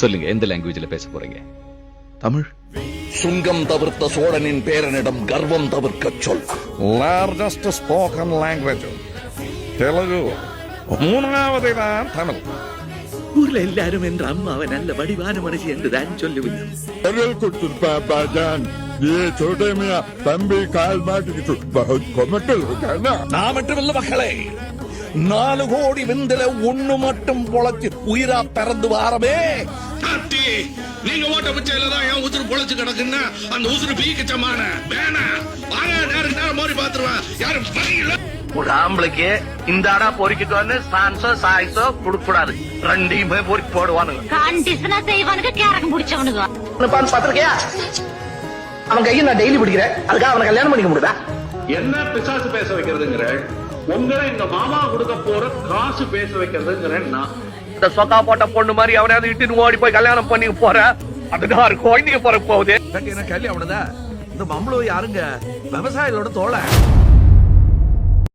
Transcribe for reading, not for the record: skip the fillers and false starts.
சொல்லுங்க, எந்த லாங்குவேஜ்ல பேச போறீங்க? தமிழ். சுங்கம் தவிர்த்த சோழனின் பேரனிடம் கர்வம் தவிர்க்க சொல். லார்ஜஸ்ட் ஸ்போக்கன் லாங்குவேஜ் தெலுங்கு, மூணாவதுதான் தமிழ். ஊர்ல எல்லாரும் என்ற அம்மாவை நல்ல வடிவான மனுஷி என்றுதான் சொல்லுவேன். தம்பி கால் மாட்டுக்கு நான் மட்டுமில்ல மக்களே, 4 கோடி விந்தில ஒண்ணு மட்டும் பொழைச்சு உயிரா பிறந்து வாரமே. நீங்க ஓட்ட பிச்சையிலதான் என் உசுறு பொழைச்சு கிடக்குன்னா அந்த உசுறு பீக்கச்சமான வேணா வாங்க, நேரம் மோரி பாத்துருவேன். யாரும் பணியில ஒரு ஆம்பளைக்கு இந்த ஆடா பொறிக்கிட்டு வந்து சான்ஸோ சாய்ஸோ கொடுக்க கூடாது, ரெண்டையுமே பொறிக்கு போடுவானுங்க. கண்டிஷனா செய்வானுங்க, கேரகம் பிடிச்சவனுங்க. பாத்திருக்கியா? அவன் கையை நான் டெய்லி பிடிக்கிறேன், அதுக்காக அவனை கல்யாணம் பண்ணிக்க முடியுதா? என்ன பிசாசு பேச வைக்கிறதுங்கிற உங்களை எங்க மாமா கொடுக்க போற காசு பேச வைக்கிறதுங்கிறேன். இந்த சொக்கா போட்ட பொண்ணு மாதிரி அவனாவது இட்டுன்னு ஓடி போய் கல்யாணம் பண்ணி போற, அதுதான் குழந்தைங்க போற போகுது. என்ன கல்யாணம் இந்த மம்பளம் யாருங்க? விவசாயிகளோட தோலை.